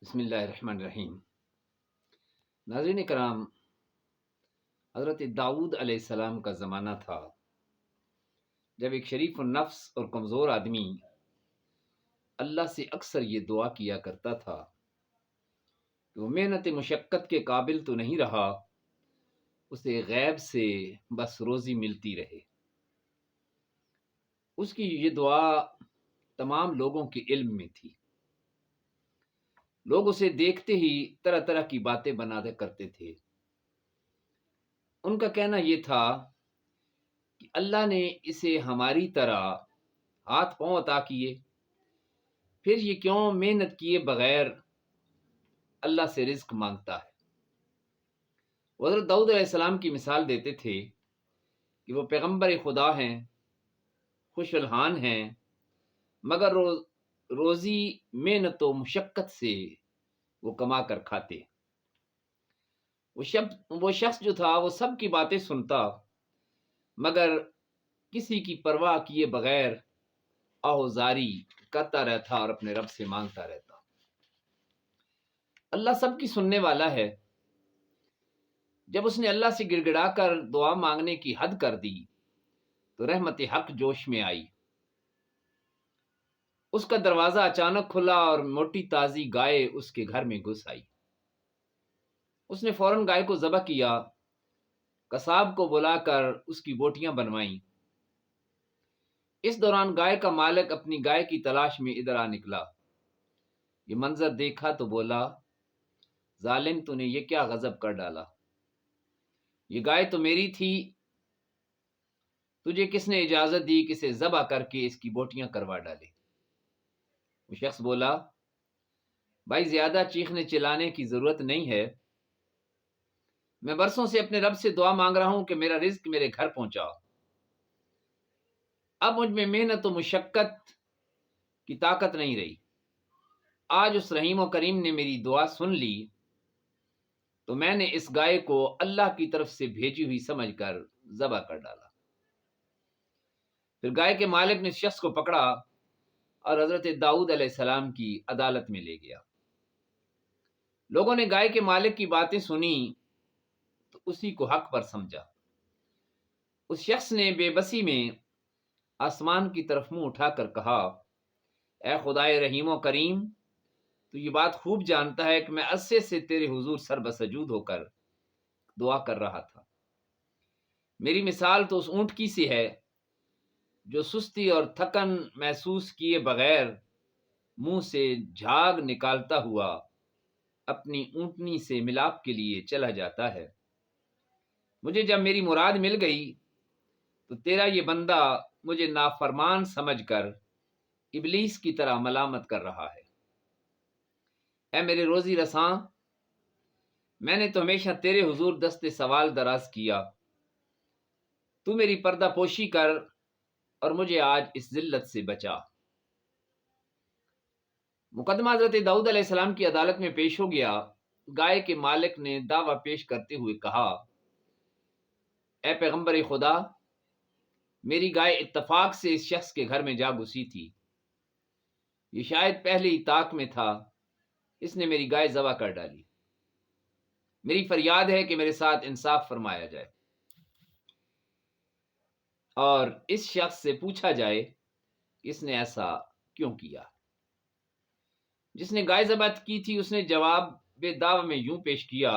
بسم اللہ الرحمن الرحیم۔ ناظرین کرام، حضرت داؤد علیہ السلام کا زمانہ تھا جب ایک شریف النفس اور کمزور آدمی اللہ سے اکثر یہ دعا کیا کرتا تھا کہ وہ محنت مشقت کے قابل تو نہیں رہا، اسے غیب سے بس روزی ملتی رہے۔ اس کی یہ دعا تمام لوگوں کے علم میں تھی۔ لوگ اسے دیکھتے ہی طرح طرح کی باتیں بنا کرتے تھے۔ ان کا کہنا یہ تھا کہ اللہ نے اسے ہماری طرح ہاتھ پاؤں عطا کیے، پھر یہ کیوں محنت کیے بغیر اللہ سے رزق مانگتا ہے۔ حضرت داؤد علیہ السلام کی مثال دیتے تھے کہ وہ پیغمبر خدا ہیں، خوش الحان ہیں، مگر روزی محنت و مشقت سے وہ کما کر کھاتے۔ وہ شخص جو تھا وہ سب کی باتیں سنتا، مگر کسی کی پرواہ کیے بغیر آہوزاری کرتا رہتا اور اپنے رب سے مانگتا رہتا۔ اللہ سب کی سننے والا ہے۔ جب اس نے اللہ سے گڑ گڑا کر دعا مانگنے کی حد کر دی تو رحمت حق جوش میں آئی۔ اس کا دروازہ اچانک کھلا اور موٹی تازی گائے اس کے گھر میں گھس آئی۔ اس نے فوراً گائے کو ذبح کیا، قصاب کو بلا کر اس کی بوٹیاں بنوائیں۔ اس دوران گائے کا مالک اپنی گائے کی تلاش میں ادھر آ نکلا۔ یہ منظر دیکھا تو بولا، ظالم تو نے یہ کیا غضب کر ڈالا؟ یہ گائے تو میری تھی، تجھے کس نے اجازت دی کہ اسے ذبح کر کے اس کی بوٹیاں کروا ڈالے؟ وہ شخص بولا، بھائی زیادہ چیخنے چلانے کی ضرورت نہیں ہے، میں برسوں سے اپنے رب سے دعا مانگ رہا ہوں کہ میرا رزق میرے گھر پہنچا۔ اب مجھ میں محنت و مشقت کی طاقت نہیں رہی۔ آج اس رحیم و کریم نے میری دعا سن لی تو میں نے اس گائے کو اللہ کی طرف سے بھیجی ہوئی سمجھ کر ذبح کر ڈالا۔ پھر گائے کے مالک نے اس شخص کو پکڑا اور حضرت داؤد علیہ السلام کی عدالت میں لے گیا۔ لوگوں نے گائے کے مالک کی باتیں سنی تو اسی کو حق پر سمجھا۔ اس شخص نے بے بسی میں آسمان کی طرف منہ اٹھا کر کہا، اے خدائے رحیم و کریم، تو یہ بات خوب جانتا ہے کہ میں عرصے سے تیرے حضور سر بسجود ہو کر دعا کر رہا تھا۔ میری مثال تو اس اونٹ کی سی ہے جو سستی اور تھکن محسوس کیے بغیر منہ سے جھاگ نکالتا ہوا اپنی اونٹنی سے ملاپ کے لیے چلا جاتا ہے۔ مجھے جب میری مراد مل گئی تو تیرا یہ بندہ مجھے نافرمان سمجھ کر ابلیس کی طرح ملامت کر رہا ہے۔ اے میرے روزی رساں، میں نے تو ہمیشہ تیرے حضور دست سوال دراز کیا، تو میری پردہ پوشی کر اور مجھے آج اس ذلت سے بچا۔ مقدمہ حضرت داؤد علیہ السلام کی عدالت میں پیش ہو گیا۔ گائے کے مالک نے دعویٰ پیش کرتے ہوئے کہا، اے پیغمبر خدا، میری گائے اتفاق سے اس شخص کے گھر میں جا گھسی تھی۔ یہ شاید پہلے ہی طاق میں تھا، اس نے میری گائے ذبح کر ڈالی۔ میری فریاد ہے کہ میرے ساتھ انصاف فرمایا جائے اور اس شخص سے پوچھا جائے کہ اس نے ایسا کیوں کیا۔ جس نے گائے ذبح کی تھی اس نے جواب بے دعوی میں یوں پیش کیا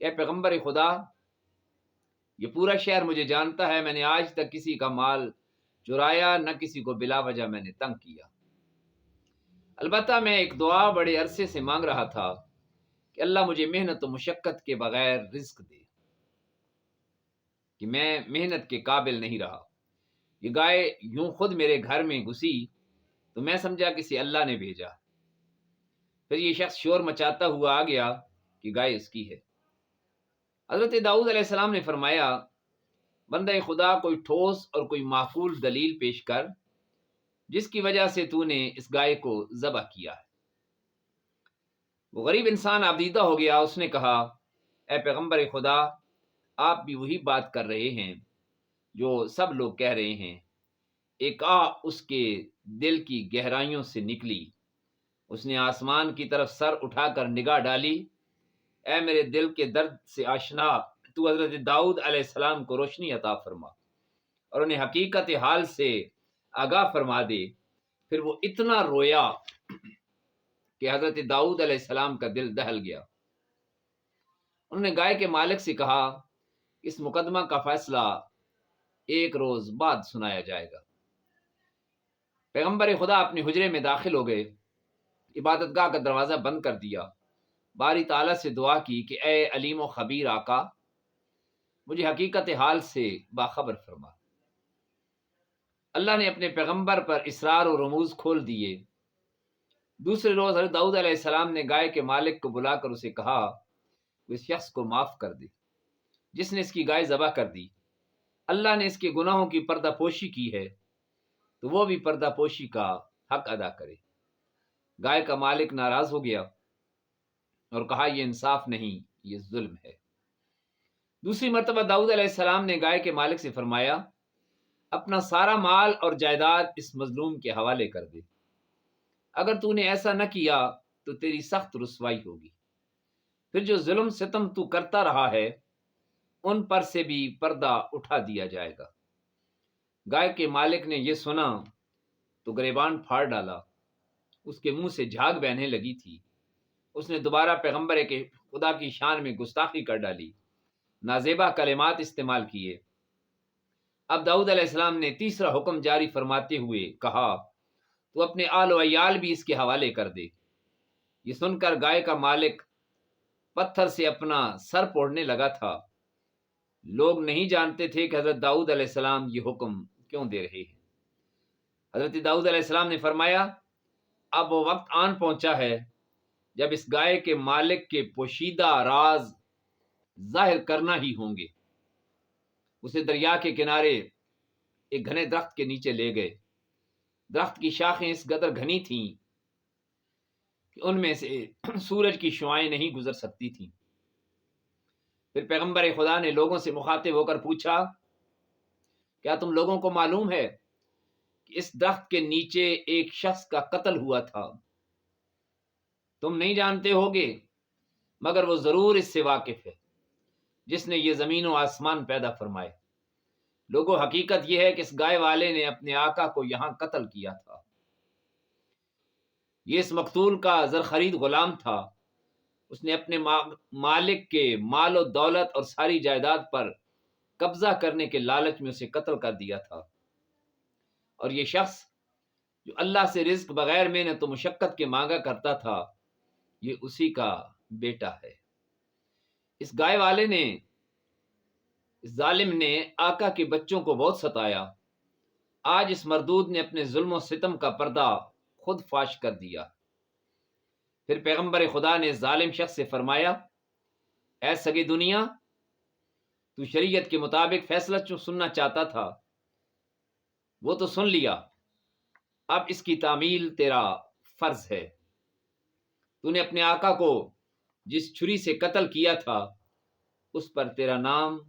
کہ اے پیغمبر خدا، یہ پورا شہر مجھے جانتا ہے، میں نے آج تک کسی کا مال چرایا، نہ کسی کو بلا وجہ میں نے تنگ کیا۔ البتہ میں ایک دعا بڑے عرصے سے مانگ رہا تھا کہ اللہ مجھے محنت و مشقت کے بغیر رزق دے، کہ میں محنت کے قابل نہیں رہا۔ یہ گائے یوں خود میرے گھر میں گھسی تو میں سمجھا کسی اللہ نے بھیجا۔ پھر یہ شخص شور مچاتا ہوا آ گیا کہ گائے اس کی ہے۔ حضرت داؤد علیہ السلام نے فرمایا، بندہ خدا کوئی ٹھوس اور کوئی معقول دلیل پیش کر جس کی وجہ سے تو نے اس گائے کو ذبح کیا ہے۔ وہ غریب انسان آبدیدہ ہو گیا۔ اس نے کہا، اے پیغمبر خدا، آپ بھی وہی بات کر رہے ہیں جو سب لوگ کہہ رہے ہیں۔ ایک اس کے دل کی گہرائیوں سے نکلی اس نے آسمان کی طرف سر اٹھا کر نگاہ ڈالی، اے میرے دل کے درد سے آشنا، تو حضرت داؤد علیہ السلام کو روشنی عطا فرما اور انہیں حقیقت حال سے آگاہ فرما دے۔ پھر وہ اتنا رویا کہ حضرت داؤد علیہ السلام کا دل دہل گیا۔ انہوں نے گائے کے مالک سے کہا، اس مقدمہ کا فیصلہ ایک روز بعد سنایا جائے گا۔ پیغمبر خدا اپنے حجرے میں داخل ہو گئے، عبادت گاہ کا دروازہ بند کر دیا، باری تعالیٰ سے دعا کی کہ اے علیم و خبیر آقا، مجھے حقیقت حال سے باخبر فرما۔ اللہ نے اپنے پیغمبر پر اسرار و رموز کھول دیے۔ دوسرے روز حضرت داؤد علیہ السلام نے گائے کے مالک کو بلا کر اسے کہا، وہ اس شخص کو معاف کر دے جس نے اس کی گائے ذبح کر دی۔ اللہ نے اس کے گناہوں کی پردہ پوشی کی ہے تو وہ بھی پردہ پوشی کا حق ادا کرے۔ گائے کا مالک ناراض ہو گیا اور کہا، یہ انصاف نہیں، یہ ظلم ہے۔ دوسری مرتبہ داؤد علیہ السلام نے گائے کے مالک سے فرمایا، اپنا سارا مال اور جائیداد اس مظلوم کے حوالے کر دے، اگر تو نے ایسا نہ کیا تو تیری سخت رسوائی ہوگی، پھر جو ظلم ستم تو کرتا رہا ہے ان پر سے بھی پردہ اٹھا دیا جائے گا۔ گائے کے مالک نے یہ سنا تو گریبان پھاڑ ڈالا، اس کے منہ سے جھاگ بہنے لگی تھی۔ اس نے دوبارہ پیغمبر کے خدا کی شان میں گستاخی کر ڈالی، نازیبا کلمات استعمال کیے۔ اب داؤد علیہ السلام نے تیسرا حکم جاری فرماتے ہوئے کہا، تو اپنے آل و عیال بھی اس کے حوالے کر دے۔ یہ سن کر گائے کا مالک پتھر سے اپنا سر پوڑنے لگا تھا۔ لوگ نہیں جانتے تھے کہ حضرت داؤد علیہ السلام یہ حکم کیوں دے رہے ہیں۔ حضرت داؤد علیہ السلام نے فرمایا، اب وہ وقت آن پہنچا ہے جب اس گائے کے مالک کے پوشیدہ راز ظاہر کرنا ہی ہوں گے۔ اسے دریا کے کنارے ایک گھنے درخت کے نیچے لے گئے۔ درخت کی شاخیں اس قدر گھنی تھیں کہ ان میں سے سورج کی شعاعیں نہیں گزر سکتی تھیں۔ پھر پیغمبر خدا نے لوگوں سے مخاطب ہو کر پوچھا، کیا تم لوگوں کو معلوم ہے کہ اس درخت کے نیچے ایک شخص کا قتل ہوا تھا؟ تم نہیں جانتے ہوگے، مگر وہ ضرور اس سے واقف ہے جس نے یہ زمین و آسمان پیدا فرمائے۔ لوگوں، حقیقت یہ ہے کہ اس گائے والے نے اپنے آقا کو یہاں قتل کیا تھا۔ یہ اس مقتول کا زرخرید غلام تھا۔ اس نے اپنے مالک کے مال و دولت اور ساری جائیداد پر قبضہ کرنے کے لالچ میں اسے قتل کر دیا تھا، اور یہ شخص جو اللہ سے رزق بغیر محنت و مشقت کے مانگا کرتا تھا، یہ اسی کا بیٹا ہے۔ اس گائے والے نے، اس ظالم نے آقا کے بچوں کو بہت ستایا۔ آج اس مردود نے اپنے ظلم و ستم کا پردہ خود فاش کر دیا۔ پھر پیغمبر خدا نے ظالم شخص سے فرمایا، اے سگی دنیا، تو شریعت کے مطابق فیصلہ جو سننا چاہتا تھا وہ تو سن لیا، اب اس کی تعمیل تیرا فرض ہے۔ تو نے اپنے آقا کو جس چھری سے قتل کیا تھا اس پر تیرا نام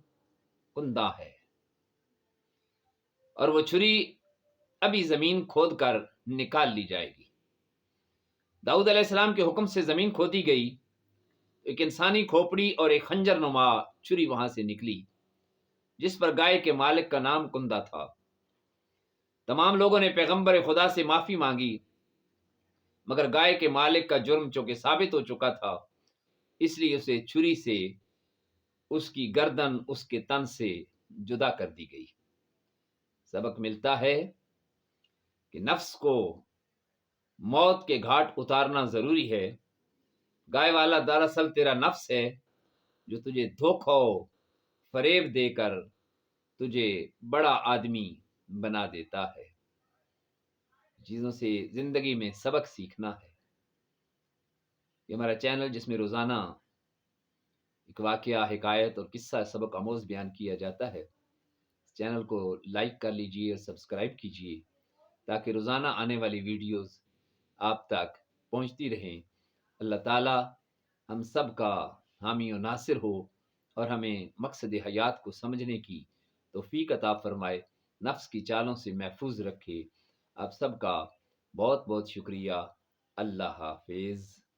کندہ ہے، اور وہ چھری ابھی زمین کھود کر نکال لی جائے گی۔ داؤد علیہ السلام کے حکم سے زمین کھودی گئی، ایک انسانی کھوپڑی اور ایک خنجر نما چھری وہاں سے نکلی جس پر گائے کے مالک کا نام کندہ تھا۔ تمام لوگوں نے پیغمبر خدا سے معافی مانگی، مگر گائے کے مالک کا جرم چونکہ ثابت ہو چکا تھا، اس لیے اسے چھری سے اس کی گردن اس کے تن سے جدا کر دی گئی۔ سبق ملتا ہے کہ نفس کو موت کے گھاٹ اتارنا ضروری ہے۔ گائے والا دراصل تیرا نفس ہے جو تجھے دھوکہ و فریب دے کر تجھے بڑا آدمی بنا دیتا ہے۔ چیزوں سے زندگی میں سبق سیکھنا ہے۔ یہ ہمارا چینل جس میں روزانہ ایک واقعہ، حکایت اور قصہ سبق آموز بیان کیا جاتا ہے، اس چینل کو لائک کر لیجئے اور سبسکرائب کیجئے تاکہ روزانہ آنے والی ویڈیوز آپ تک پہنچتی رہیں۔ اللہ تعالی ہم سب کا حامی و ناصر ہو اور ہمیں مقصد حیات کو سمجھنے کی توفیق عطا فرمائے، نفس کی چالوں سے محفوظ رکھے۔ آپ سب کا بہت بہت شکریہ۔ اللہ حافظ۔